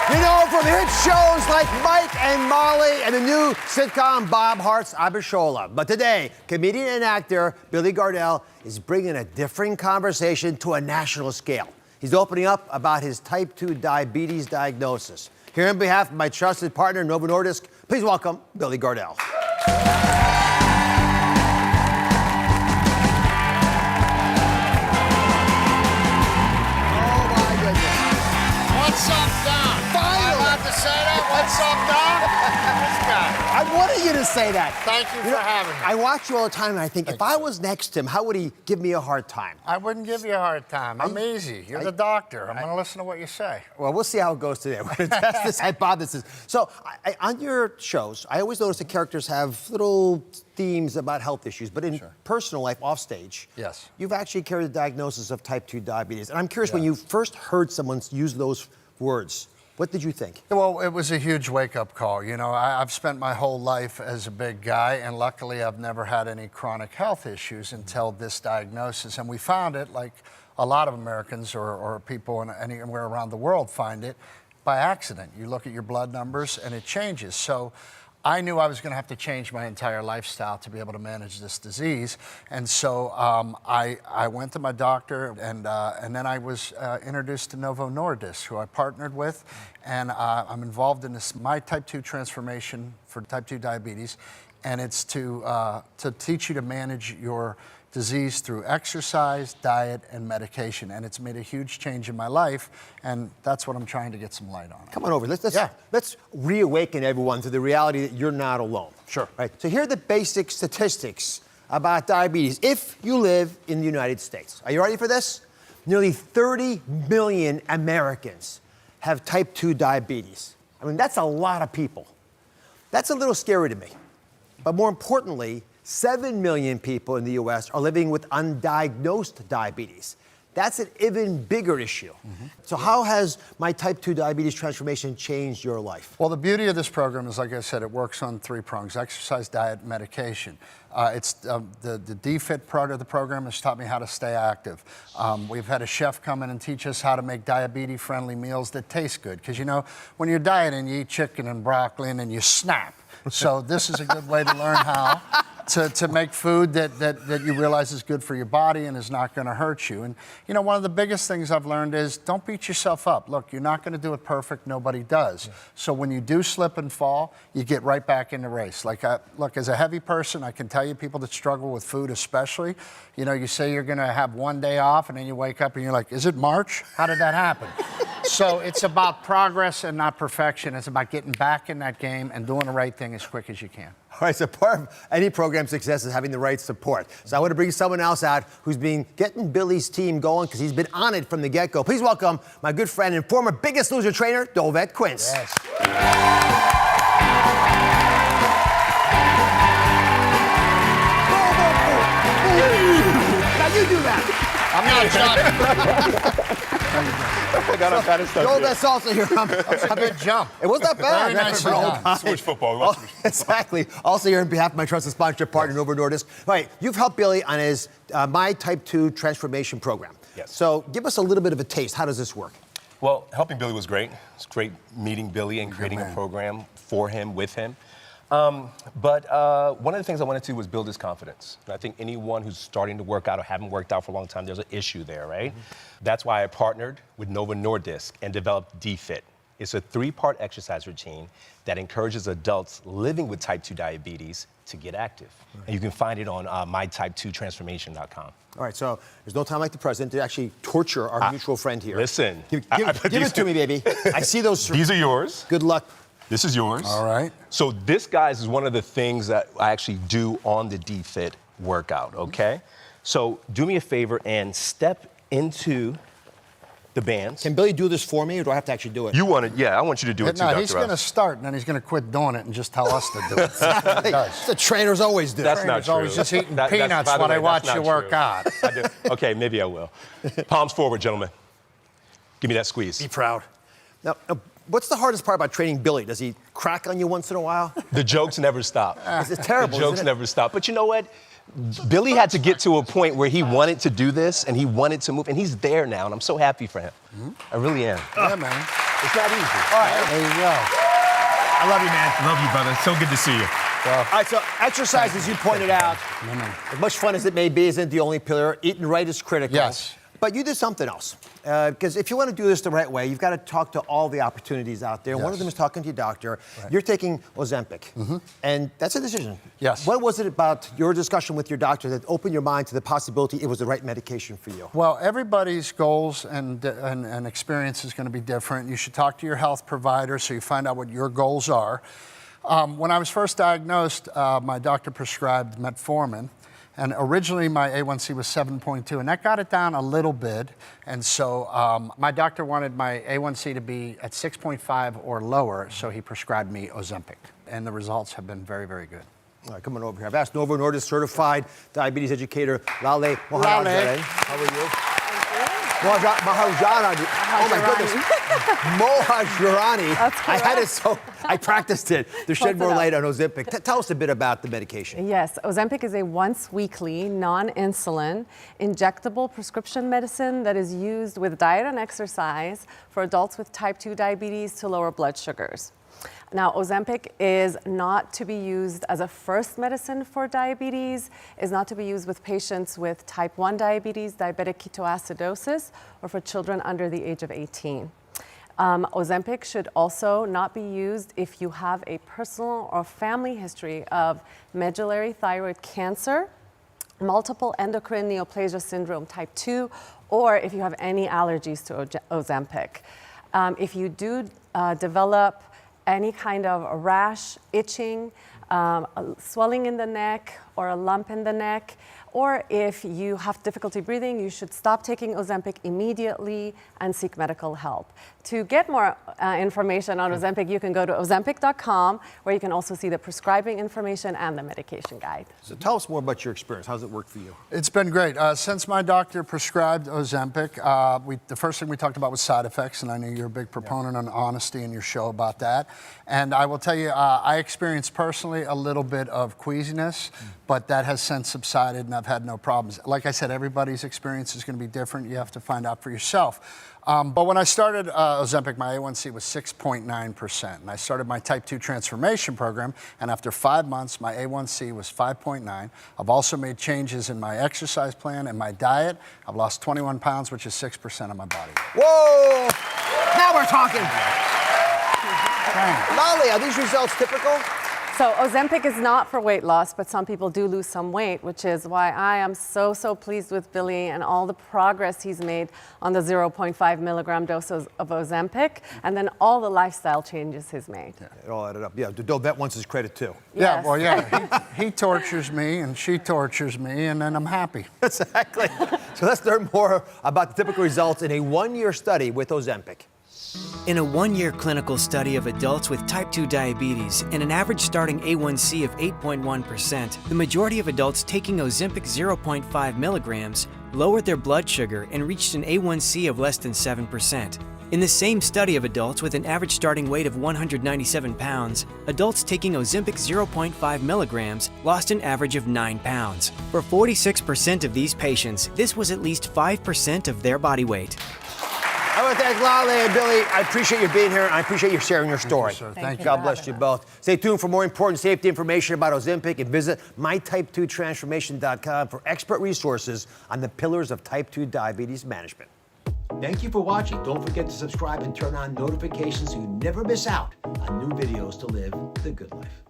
You know, from hit shows like Mike and Molly and the new sitcom Bob Hearts Abishola. But today, comedian and actor Billy Gardell is bringing a different conversation to a national scale. He's opening up about his type 2 diabetes diagnosis. Here on behalf of my trusted partner, Novo Nordisk, please welcome Billy Gardell. What's up, Doc? Finally! I'm allowed to say that? What's up, Doc? This guy. I wanted you to say that. Thank you for having me. I watch you all the time, and I think if I was next to him, how would he give me a hard time? I wouldn't give you a hard time. I'm easy. You're the doctor. I'm going to listen to what you say. Well, we'll see how it goes today. We're going to test this hypothesis. So, on your shows, I always notice the characters have little themes about health issues, but in personal life, off stage, Yes. you've actually carried the diagnosis of type 2 diabetes. And I'm curious, when you first heard someone use those words, what did you think? Well, it was a huge wake-up call. You know, I've spent my whole life as a big guy, and luckily I've never had any chronic health issues until this diagnosis. And we found it, like a lot of Americans or people anywhere around the world find it, by accident. You look at your blood numbers and it changes. So I knew I was going to have to change my entire lifestyle to be able to manage this disease. And so I went to my doctor, and then I was introduced to Novo Nordisk, who I partnered with. And I'm involved in this My Type 2 transformation for type 2 diabetes. And it's to teach you to manage your disease through exercise, diet, and medication. And it's made a huge change in my life, and that's what I'm trying to get some light on. Come on over. Let's reawaken everyone to the reality that you're not alone. Sure. Right. So here are the basic statistics about diabetes if you live in the United States. Are you ready for this? Nearly 30 million Americans have type 2 diabetes. I mean, that's a lot of people. That's a little scary to me. But more importantly, 7 million people in the U.S. are living with undiagnosed diabetes. That's an even bigger issue. So how has my type 2 diabetes transformation changed your life? Well, the beauty of this program is, like I said, it works on 3 prongs: exercise, diet, medication. It's the DFIT part of the program has taught me how to stay active. We've had a chef come in and teach us how to make diabetes-friendly meals that taste good. Because, you know, when you're dieting, you eat chicken and broccoli and then you snap. So this is a good way to learn how to make food that you realize is good for your body and is not going to hurt you. And, you know, one of the biggest things I've learned is don't beat yourself up. Look, you're not going to do it perfect. Nobody does. So when you do slip and fall, you get right back in the race. Like, look, as a heavy person, I can tell you, people that struggle with food especially, you know, you say you're going to have one day off and then you wake up and you're like, is it March? How did that happen? So it's about progress and not perfection. It's about getting back in that game and doing the right thing as quick as you can. All right, so part of any program success is having the right support. So I want to bring someone else out who's been getting Billy's team going because he's been on it from the get-go. Please welcome my good friend and former Biggest Loser trainer, Dolvett Quince. Yes. Now you do that. I'm not jumping. I got all kind of stuff. Dolvett's also here. A good jump. It was not bad. Very nicely done. Switch football. Exactly. Also here on behalf of my trusted sponsor partner, Novo Nordisk. All right, you've helped Billy on his My Type 2 transformation program. Yes. So give us a little bit of a taste. How does this work? Well, helping Billy was great. It's great meeting Billy and creating a program for him, with him. But one of the things I wanted to do was build his confidence. And I think anyone who's starting to work out or haven't worked out for a long time, there's an issue there, right? That's why I partnered with Novo Nordisk and developed DFIT. It's a 3-part exercise routine that encourages adults living with type 2 diabetes to get active. And you can find it on mytype2transformation.com. All right, so there's no time like the present to actually torture our mutual friend here. Listen. Give it to me, baby. I see those. These are yours. Good luck. This is yours. All right. So this, guys, is one of the things that I actually do on the DFIT workout, okay? So do me a favor and step into the bands. Can Billy do this for me, or do I have to actually do it? You want it? Yeah, I want you to do it too, No, Dr. he's going to Ross. start, and then he's going to quit doing it and just tell us to do it. That's what he does. The trainers always do. That's not Trainers true. always just eating That's- peanuts by the while way, I watch that's you not work true. out. I do. Okay, maybe I will. Palms forward, gentlemen. Give me that squeeze. Be proud. Now, what's the hardest part about training Billy? Does he crack on you once in a while? The jokes never stop. It's terrible. The jokes never stop. But you know what? Billy had to get to a point where he wanted to do this and he wanted to move, and he's there now, and I'm so happy for him. I really am. Yeah, man. It's not easy. All right. There you go. I love you, man. Love you, brother. So good to see you. All right, so exercise, as you pointed out, as much fun as it may be, isn't the only pillar. Eating right is critical. Yes. But you did something else. Because if you want to do this the right way, you've got to talk to all the opportunities out there. Yes. One of them is talking to your doctor. Right. You're taking Ozempic. And that's a decision. Yes. What was it about your discussion with your doctor that opened your mind to the possibility it was the right medication for you? Well, everybody's goals and experience is going to be different. You should talk to your health provider so you find out what your goals are. When I was first diagnosed, my doctor prescribed metformin. And originally my A1C was 7.2, and that got it down a little bit. And so my doctor wanted my A1C to be at 6.5 or lower, so he prescribed me Ozempic. And the results have been very, very good. All right, come on over here. I've asked Novo Nordisk certified diabetes educator Lale Moharajani. How are you? Moharajani. Oh my goodness. Moharajani. That's correct. I had it so, I practiced it to shed more light on Ozempic. Tell us a bit about the medication. Yes, Ozempic is a once-weekly, non-insulin, injectable prescription medicine that is used with diet and exercise for adults with type 2 diabetes to lower blood sugars. Now, Ozempic is not to be used as a first medicine for diabetes, is not to be used with patients with type 1 diabetes, diabetic ketoacidosis, or for children under the age of 18. Ozempic should also not be used if you have a personal or family history of medullary thyroid cancer, multiple endocrine neoplasia syndrome type 2, or if you have any allergies to Ozempic. If you do develop any kind of a rash, itching, swelling in the neck, or a lump in the neck, or if you have difficulty breathing, you should stop taking Ozempic immediately and seek medical help. To get more information on Ozempic, you can go to ozempic.com, where you can also see the prescribing information and the medication guide. So tell us more about your experience. How's it work for you? It's been great. Since my doctor prescribed Ozempic, the first thing we talked about was side effects, and I know you're a big proponent on honesty in your show about that. And I will tell you, I experienced personally a little bit of queasiness, but that has since subsided, and I've had no problems. Like I said, everybody's experience is going to be different. You have to find out for yourself. But when I started Ozempic, my A1C was 6.9%. And I started my type 2 transformation program, and after 5 months, my A1C was 5.9. I've also made changes in my exercise plan and my diet. I've lost 21 pounds, which is 6% of my body weight. Whoa! Now we're talking. Lale, are these results typical? So Ozempic is not for weight loss, but some people do lose some weight, which is why I am so pleased with Billy and all the progress he's made on the 0.5 milligram dose of Ozempic, and then all the lifestyle changes he's made. Yeah, it all added up. Yeah, Dolvett wants his credit too. Yeah, Yes. well, yeah, he tortures me and she tortures me, and then I'm happy. Exactly. So let's learn more about the typical results in a one-year study with Ozempic. In a one-year clinical study of adults with type 2 diabetes and an average starting A1C of 8.1%, the majority of adults taking Ozempic 0.5 milligrams lowered their blood sugar and reached an A1C of less than 7%. In the same study of adults with an average starting weight of 197 pounds, adults taking Ozempic 0.5 milligrams lost an average of 9 pounds. For 46% of these patients, this was at least 5% of their body weight. I want to thank Lale and Billy. I appreciate you being here, and I appreciate you sharing your story. Thank you, sir. Thank you. God bless you both. Stay tuned for more important safety information about Ozempic, and visit mytype2transformation.com for expert resources on the pillars of type 2 diabetes management. Thank you for watching. Don't forget to subscribe and turn on notifications so you never miss out on new videos to live the good life.